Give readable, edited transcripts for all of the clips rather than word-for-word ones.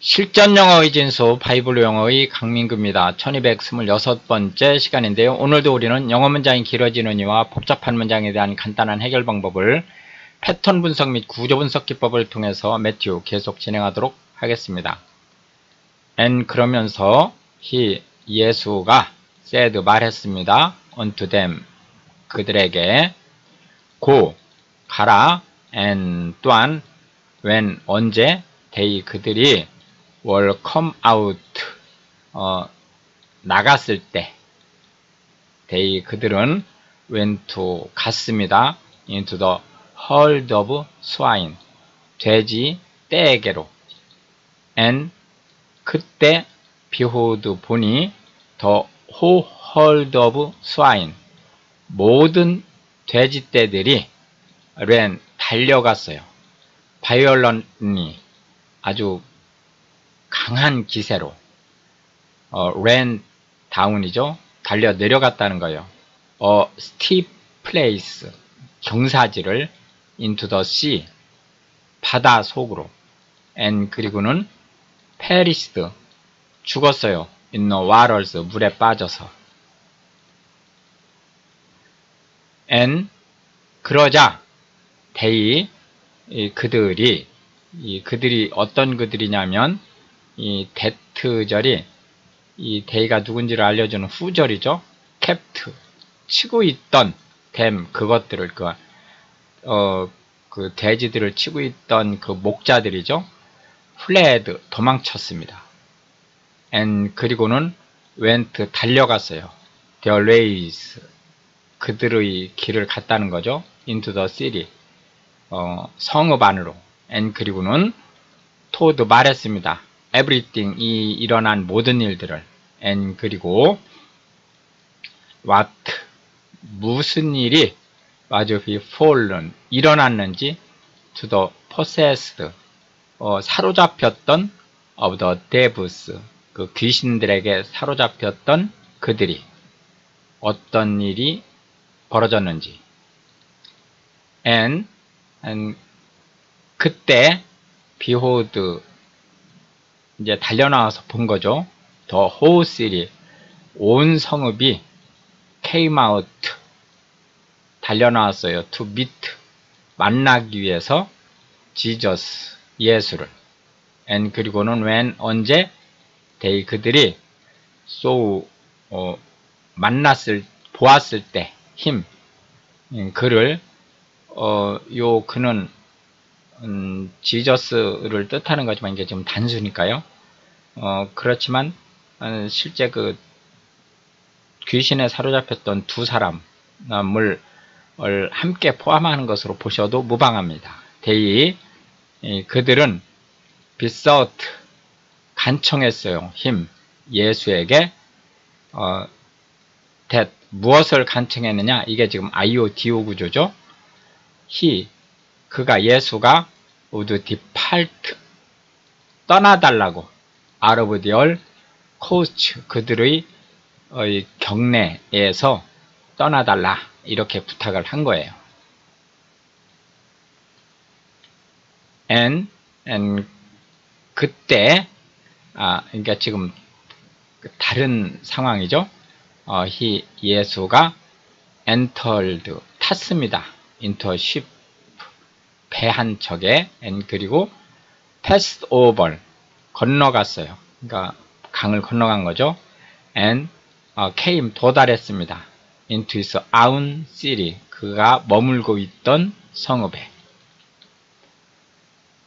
실전 영어의 진수 바이블 영어의 강민구입니다. 1226번째 시간인데요. 오늘도 우리는 영어 문장이 길어지는 이유와 복잡한 문장에 대한 간단한 해결 방법을 패턴 분석 및 구조 분석 기법을 통해서 매튜 계속 진행하도록 하겠습니다. and 그러면서 예수가 said 말했습니다. unto them 그들에게 go 가라 and 또한 when 언제 they 그들이 will come out 나갔을 때 they 그들은 went to 갔습니다. into the herd of swine 돼지 떼에게로 and 그때 behold 보니 the whole herd of swine 모든 돼지 떼들이 ran 달려갔어요. violently 아주 강한 기세로 ran down이죠. 달려 내려갔다는 거예요. steep place 경사지를 into the sea 바다 속으로 and 그리고는 perished 죽었어요. in the waters 물에 빠져서 and 그러자 they 그들이 어떤 그들이냐면 이 데트절이 이 데이가 누군지를 알려주는 후절이죠. kept 치고 있던 them 그것들을 그 돼지들을 치고 있던 그 목자들이죠. fled 도망쳤습니다. and 그리고는 went 달려갔어요. their ways 그들의 길을 갔다는 거죠. into the city 성읍 안으로 and 그리고는 told 말했습니다. everything 이 일어난 모든 일들을 and 그리고 what 무슨 일이 was fallen 일어났는지 to the possessed 사로잡혔던 of the devils 그 귀신들에게 사로잡혔던 그들이 어떤 일이 벌어졌는지 and 그때 behold 이제 달려나와서 본 거죠. The whole city 온 성읍이 came out 달려나왔어요. to meet 만나기 위해서 Jesus 예수를 and 그리고는 when 언제 they 그들이 saw 보았을 때 him 그를 그는 지저스를 뜻하는 거지만 이게 좀 단수니까요. 그렇지만 실제 그 귀신에 사로잡혔던 두 사람을 함께 포함하는 것으로 보셔도 무방합니다. they 그들은 besought 간청했어요. him 예수에게 that 무엇을 간청했느냐 이게 지금 IODO 구조죠. 그가 예수가 would depart 떠나달라고 out of their coast 그들의 경내에서 떠나달라 이렇게 부탁을 한 거예요. and 그때 그러니까 지금 다른 상황이죠. 예수가 entered 탔습니다. into a ship 배 한 척에 and 그리고 passed over 건너갔어요. 그러니까 강을 건너간 거죠. and came 도달했습니다. into his own city 그가 머물고 있던 성읍에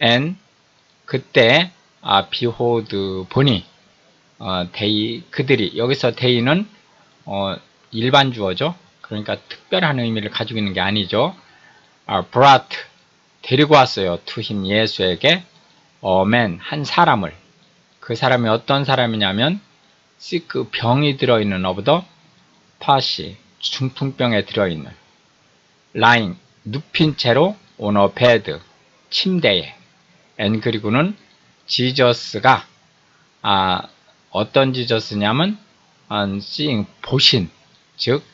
and 그때 behold 보니 they 그들이 여기서 they는 일반 주어죠. 그러니까 특별한 의미를 가지고 있는 게 아니죠. brought 데리고 왔어요. to him 예수에게 man 한 사람을 그 사람이 어떤 사람이냐면 sick 병이 들어있는 of the palsy 중풍병에 들어있는 lying 눕힌 채로 on a bed 침대에 and 그리고는 지저스가 어떤 지저스냐면 seeing 보신 즉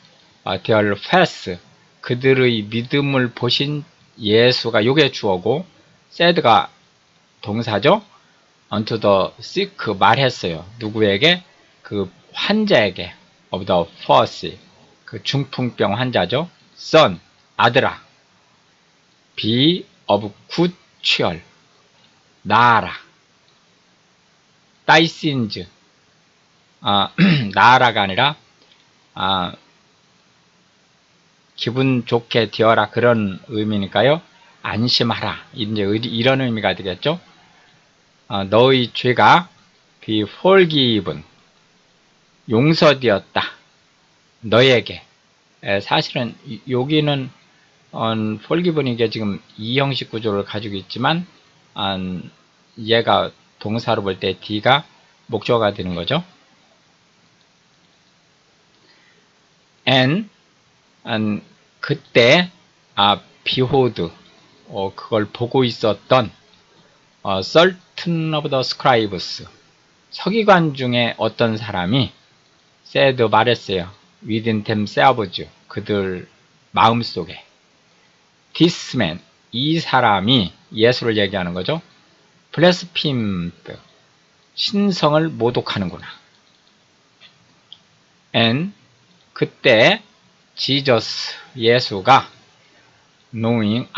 their faith 그들의 믿음을 보신 예수가 요게 주어고 said가 동사죠. unto the sick 말했어요. 누구에게? 그 환자에게. of the palsy 그 중풍병 환자죠. son 아들아. be of good cheer 나아라. thy sins 나아라가 아니라 기분 좋게 되어라 그런 의미니까요. 안심하라. 이제 이런 의미가 되겠죠. 너의 죄가 be forgiven 용서되었다. 너에게. 사실은 여기는 forgiven 이게 지금 이 형식 구조를 가지고 있지만 얘가 동사로 볼 때 D가 목적어가 되는 거죠. and 그때 behold 그걸 보고 있었던 certain of the scribes 서기관 중에 어떤 사람이 said 말했어요. within themselves 그들 마음속에 this man 이 사람이 예수를 얘기하는 거죠. blasphemed 신성을 모독하는구나. and 그때 Jesus 예수가 knowing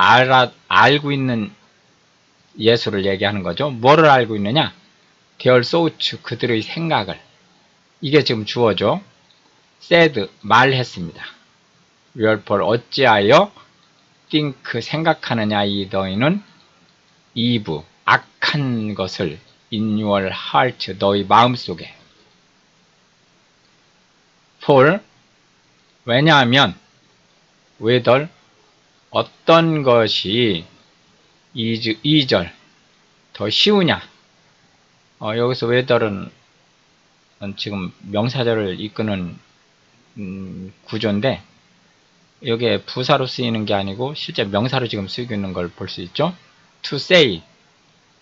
알고 있는 예수를 얘기하는 거죠. 뭐를 알고 있느냐? their thoughts 그들의 생각을 이게 지금 주어죠. said 말했습니다. wherefore 어찌하여 think 생각하느냐 이 너희는 evil 악한 것을 in your heart 너희 마음속에 for 왜냐하면 whether 어떤 것이 is 2절 더 쉬우냐 여기서 whether은 지금 명사절을 이끄는 구조인데 여기에 부사로 쓰이는 게 아니고 실제 명사로 지금 쓰이고 있는 걸 볼 수 있죠. to say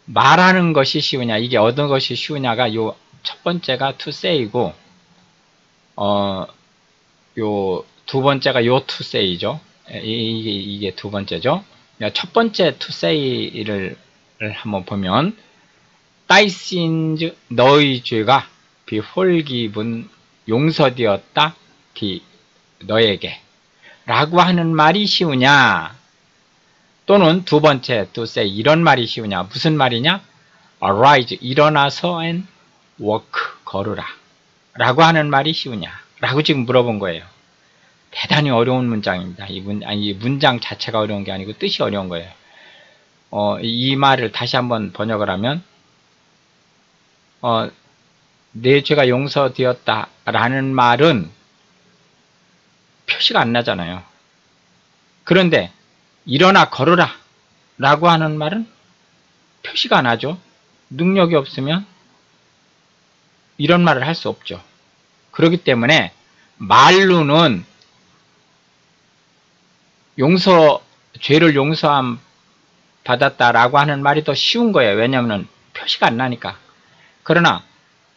말하는 것이 쉬우냐 이게 어떤 것이 쉬우냐가 요 첫 번째가 to say고 요 두 번째가 요 to say죠. 이게 두 번째죠. 첫 번째 to say를 한번 보면 thy sins 너의 죄가 be forgiven 용서되었다 너에게 라고 하는 말이 쉬우냐 또는 두 번째 to say 이런 말이 쉬우냐 무슨 말이냐 arise 일어나서 and walk 걸으라 라고 하는 말이 쉬우냐 라고 지금 물어본 거예요. 대단히 어려운 문장입니다. 이 문장 자체가 어려운 게 아니고 뜻이 어려운 거예요. 이 말을 다시 한번 번역을 하면 내 죄가 용서되었다 라는 말은 표시가 안 나잖아요. 그런데 일어나 걸으라 라고 하는 말은 표시가 나죠. 능력이 없으면 이런 말을 할 수 없죠. 그렇기 때문에 말로는 죄를 용서함 받았다라고 하는 말이 더 쉬운 거예요. 왜냐하면 표시가 안 나니까. 그러나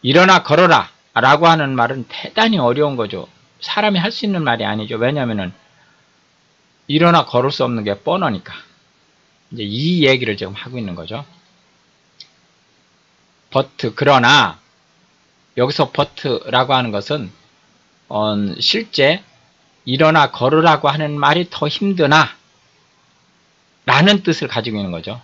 일어나 걸어라 라고 하는 말은 대단히 어려운 거죠. 사람이 할 수 있는 말이 아니죠. 왜냐하면 일어나 걸을 수 없는 게 뻔하니까. 이제 이 얘기를 지금 하고 있는 거죠. but 그러나 여기서 but라고 하는 것은 실제 일어나 걸으라고 하는 말이 더 힘드나 라는 뜻을 가지고 있는 거죠.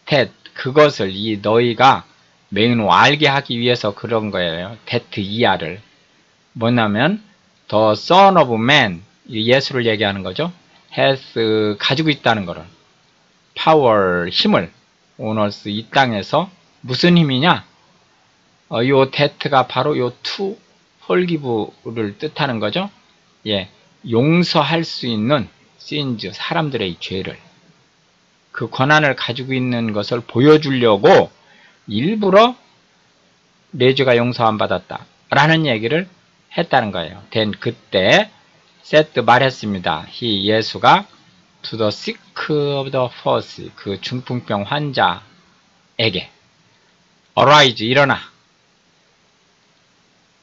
that 그것을 이 너희가 매우 알게 하기 위해서 그런 거예요. that 이하를 뭐냐면 the son of man 예수를 얘기하는 거죠. has 가지고 있다는 거를 power 힘을 on earth 이 땅에서 무슨 힘이냐? 요 that가 바로 요 to forgive를 뜻하는 거죠. 예, 용서할 수 있는 sins 사람들의 죄를 그 권한을 가지고 있는 것을 보여주려고 일부러 내 죄가 용서 안 받았다 라는 얘기를 했다는 거예요. 된 그때 said 말했습니다. he 예수가 to the sick of the palsy 그 중풍병 환자에게 arise 일어나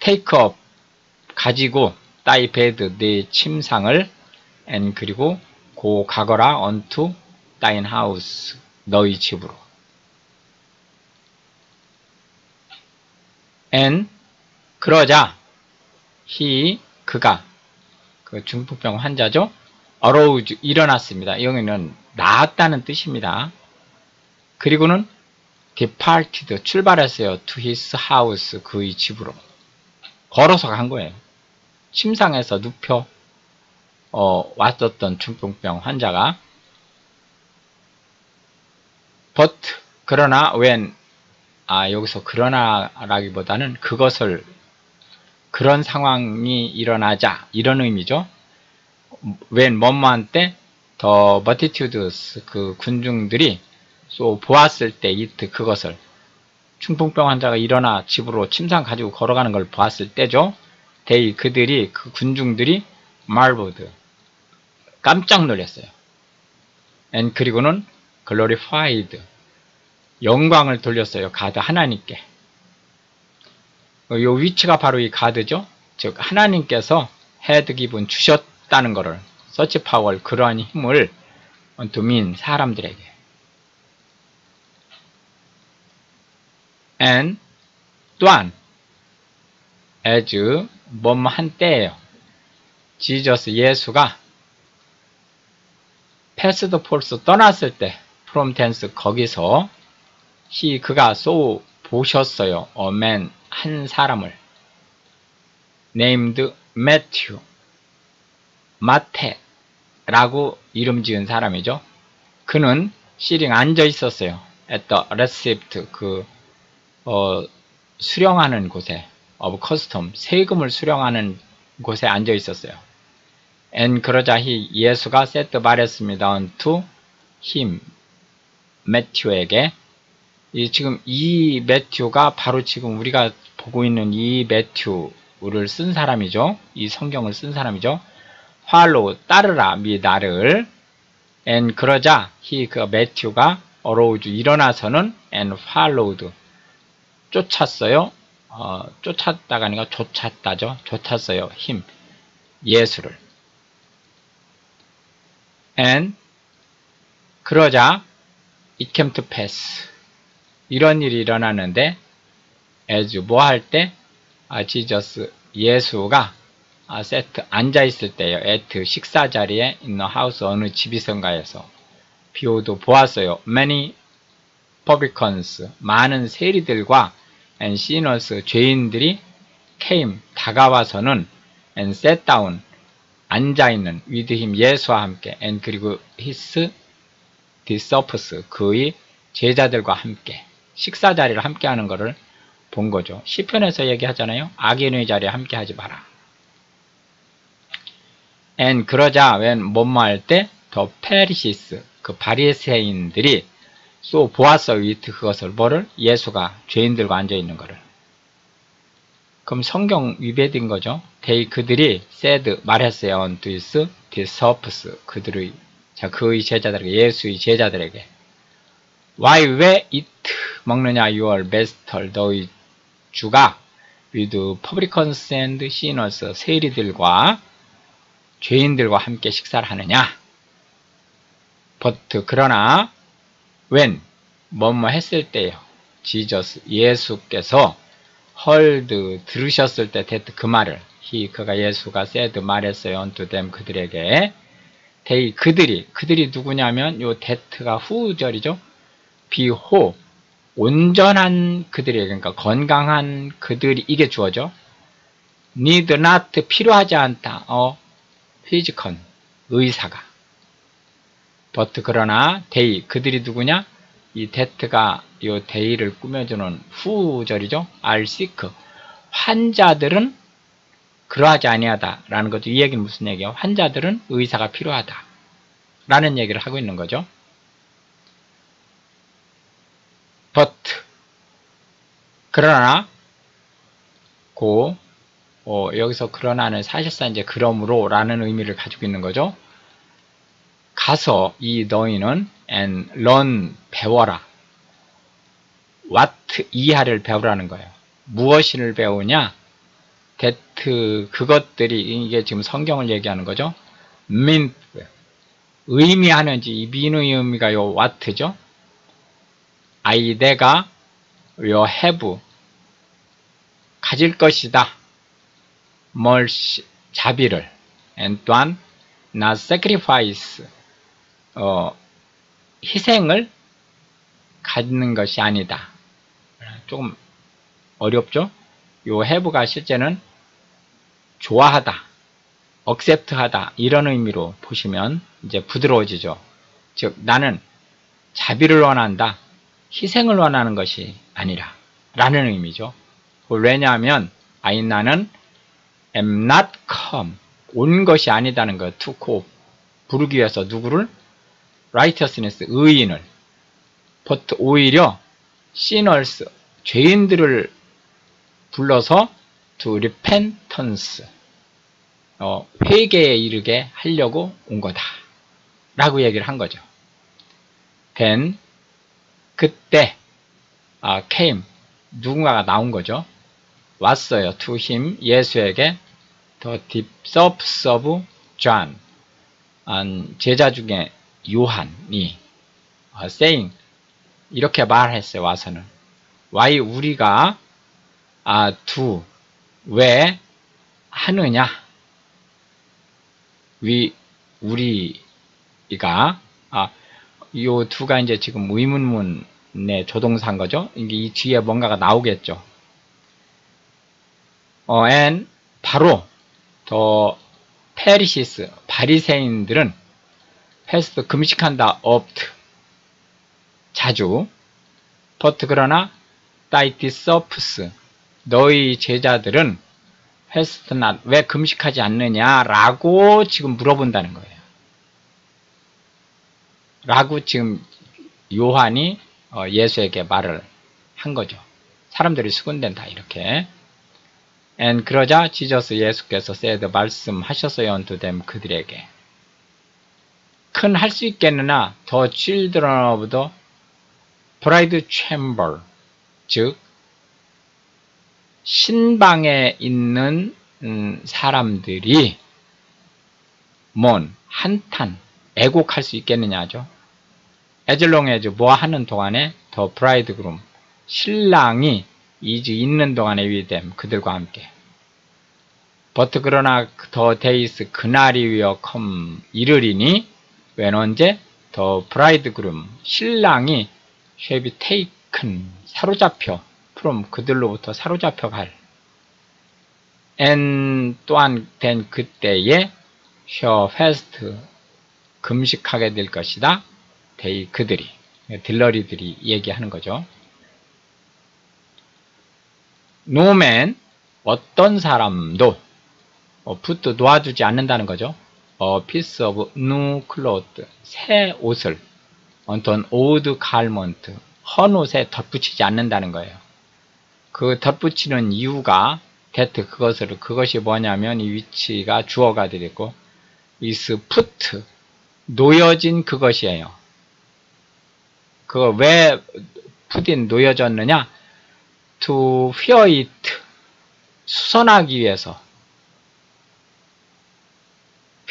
take up 가지고 thy bed 네 침상을 and 그리고 go 가거라 unto thine house 너희 집으로 and 그러자 he 그가 그 중풍병 환자죠. arose 일어났습니다. 여기는 나았다는 뜻입니다. 그리고는 departed 출발했어요. to his house 그의 집으로 걸어서 간 거예요. 침상에서 눕혀 왔었던 중풍병 환자가 but 그러나 when 여기서 그러나라기보다는 그것을 그런 상황이 일어나자 이런 의미죠. when 뭐뭐한 때 the multitudes 그 군중들이 보았을 때 it 그것을 중풍병 환자가 일어나 집으로 침상 가지고 걸어가는 걸 보았을 때죠. they 그들이 그 군중들이 marveled 깜짝 놀랐어요. and 그리고는 glorified 영광을 돌렸어요. 가드 하나님께. 요 위치가 바로 이 가드죠. 즉 하나님께서 had given 주셨다는 것을 such power 그러한 힘을 unto men 사람들에게 and 또한 as 뭐뭐한 때예요. Jesus 예수가 passed forth 떠났을 때 from thence 거기서 그가 보셨어요. a man 한 사람을 named Matthew 마태라고 이름 지은 사람이죠. 그는 sitting 앉아 있었어요. at the receipt 수령하는 곳에 of custom 세금을 수령하는 곳에 앉아 있었어요. and 그러자 예수가 said 말했습니다. unto him 매튜에게 지금 이 매튜가 바로 지금 우리가 보고 있는 이 매튜를 쓴 사람이죠. 이 성경을 쓴 사람이죠. follow 따르라 미 나를 and 그러자 그 매튜가 arose 일어나서는 and followed 쫓았어요. 쫓았다가 아니라 쫓았다죠. 쫓았어요. him 예수를 and 그러자 it came to pass 이런 일이 일어나는데 as 뭐 할 때 Jesus 예수가 sat 앉아 있을 때요. at 식사 자리에 in the house 어느 집이선가에서 비오도 보았어요. many publicans 많은 세리들과 and sinners 죄인들이 came 다가와서는 and sat down 앉아 있는 with him 예수와 함께 and 그리고 his disciples 그의 제자들과 함께 식사 자리를 함께 하는 것을 본 거죠. 시편에서 얘기하잖아요. 악인의 자리에 함께 하지 마라. and 그러자 when 뭐뭐 할 때 the Pharisees 그 바리새인들이 보았어 with 그것을 뭐를 예수가 죄인들과 앉아 있는 것을. 그럼 성경 위배된 거죠. 그들이 said 말했어요. unto his disciples 그들의 그의 제자들에게 예수의 제자들에게 Why 왜 eat 먹느냐 your master 너희 주가 with publicans and sinners 세리들과 죄인들과 함께 식사를 하느냐 but 그러나 when 뭐뭐 했을 때요 Jesus 예수께서 heard 들으셨을 때 that 그 말을 그가 예수가 said 말했어요 unto them 그들에게 그들이 누구냐면 요 that가 후절이죠. 비호 온전한 그들에게 그러니까 건강한 그들이 이게 주어져. need not 필요하지 않다. physical 의사가. but 그러나 그들이 누구냐? 이 that가 요 they를 꾸며주는 후절이죠. are sick 환자들은 그러하지 아니하다 라는 거죠. 이 얘기는 무슨 얘기예요? 환자들은 의사가 필요하다 라는 얘기를 하고 있는 거죠. but 그러나 여기서 그러나는 사실상 이제 그러므로 라는 의미를 가지고 있는 거죠. 가서 이 너희는 and learn 배워라. what 이하를 배우라는 거예요. 무엇을 배우냐? that 그것들이 이게 지금 성경을 얘기하는 거죠. mean 의미하는지 이 mean의 의미가 요 what죠. 내가 요 have 가질 것이다. 자비를. and 또한 not sacrifice, 희생을 갖는 것이 아니다. 조금 어렵죠? 요 have가 실제는 좋아하다, accept하다 이런 의미로 보시면 이제 부드러워지죠. 즉 나는 자비를 원한다, 희생을 원하는 것이 아니라 라는 의미죠. 왜냐하면 나는 am not come, 온 것이 아니다는 거, to call, 부르기 위해서 누구를? righteousness, 의인을, but 오히려 sinners, 죄인들을 불러서 to repentance, 회개에 이르게 하려고 온 거다 라고 얘기를 한 거죠. then, 그때 came, 누군가가 나온 거죠. 왔어요. to him, 예수에게 the disciples of John, 제자 중에 요한이 saying, 이렇게 말했어요. 와서는 why, 우리가 do, 왜 하느냐, 우리가 요 두가 이제 지금 의문문의 조동사인 거죠. 이게 이 뒤에 뭔가가 나오겠죠. and 바로 더 페리시스, 바리새인들은 패스트, 금식한다, oft, 자주, but 그러나 thy disciples, 너희 제자들은 패스트 not, 왜 금식하지 않느냐라고 지금 물어본다는 거예요. 라고 지금 요한이 예수에게 말을 한 거죠. 사람들이 수군된다 이렇게. and 그러자 지저스, 예수께서 said, 말씀하셨어요 unto them, 그들에게. 큰 할 수 있겠느냐, the children of the bride chamber, 즉 신방에 있는 사람들이 한탄, 애곡할 수 있겠느냐죠. as long as, 뭐 하는 동안에 the bridegroom, 신랑이 있는 동안에 with them, 그들과 함께. but 그러나 the days, 그날이 will come, 이르리니, when, 언제? the bridegroom, 신랑이 shall be taken, 사로잡혀, from, 그들로부터 사로잡혀 갈. and 또한 then, 그때에 shall fast, 금식하게 될 것이다. they, 그들이, 딜러리들이 얘기하는 거죠. no man, 어떤 사람도 put, 놓아주지 않는다는 거죠. a piece of new cloth, 새 옷을 onto an old garment, 헌 옷에 덧붙이지 않는다는 거예요. 그 덧붙이는 이유가 that, 그것이 뭐냐면 이 위치가 주어가 되겠고 is put, 놓여진 그것이에요. 그거 왜 put인, 놓여졌느냐? to wear it, 수선하기 위해서.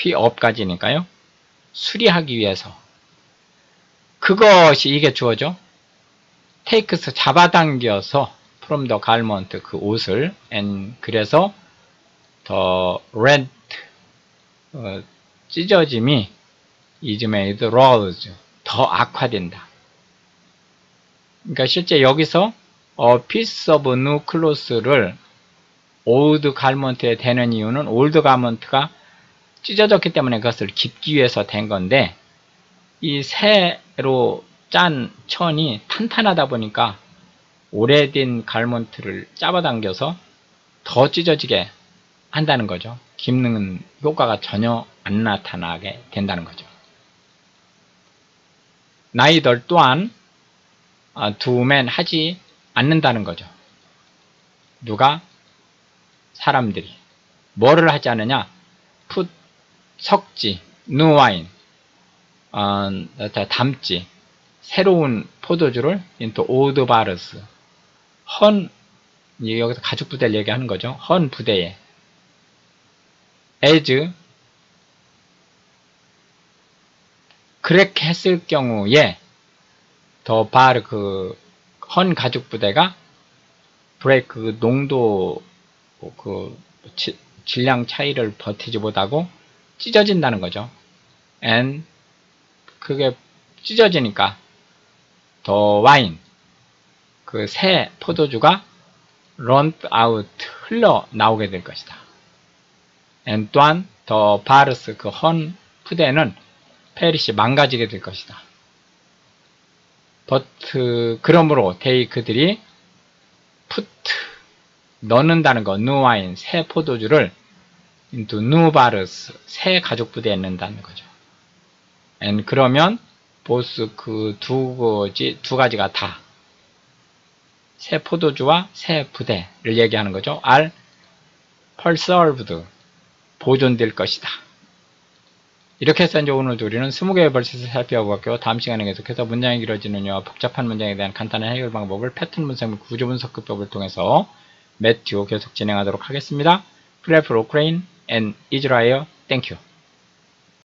up까지니까요. 수리하기 위해서. 그것이, 이게 주어죠. takes, 잡아당겨서 from the garment, 그 옷을, and 그래서 the rent, 찢어짐이 is made worse, 더 악화된다. 그러니까 실제 여기서 piece of new cloths를 old garment에 대는 이유는 old garment가 찢어졌기 때문에 그것을 깁기 위해서 된 건데, 이 새로 짠 천이 탄탄하다 보니까 오래된 갈몬트를 잡아당겨서 더 찢어지게 한다는 거죠. 깁는 효과가 전혀 안 나타나게 된다는 거죠. neither, 또한 do men, 하지 않는다는 거죠. 누가? 사람들이. 뭐를 하지 않느냐? put, 섞지, new wine, 담지, 새로운 포도주를 into old barrels, 여기서 가죽 부대를 얘기하는 거죠. 헌 부대에. as, 그렇게 했을 경우에 더 bar, 헌 가죽 부대가 break, 농도 질량 차이를 버티지 못하고 찢어진다는 거죠. and 그게 찢어지니까 the wine 그 새 포도주가 run out 흘러나오게 될 것이다. and 또한 the barrels 그 헌 푸대는 perish 망가지게 될 것이다. but 그러므로 그들이 put 넣는다는 거 new wine 새 포도주를 into new barrels 새 가죽 부대에 넣는다는 거죠. and 그러면 both 그 두 가지가 다 새 포도주와 새 부대를 얘기하는 거죠. are preserved 보존될 것이다. 이렇게 해서 이제 오늘도 우리는 20개의 벌스를 살펴보고 갈게요. 다음 시간에 계속해서 문장이 길어지는 이유와 복잡한 문장에 대한 간단한 해결 방법을 패턴 분석 및 구조 분석법을 통해서 매튜 계속 진행하도록 하겠습니다. Pray for Ukraine and Israel. Thank you.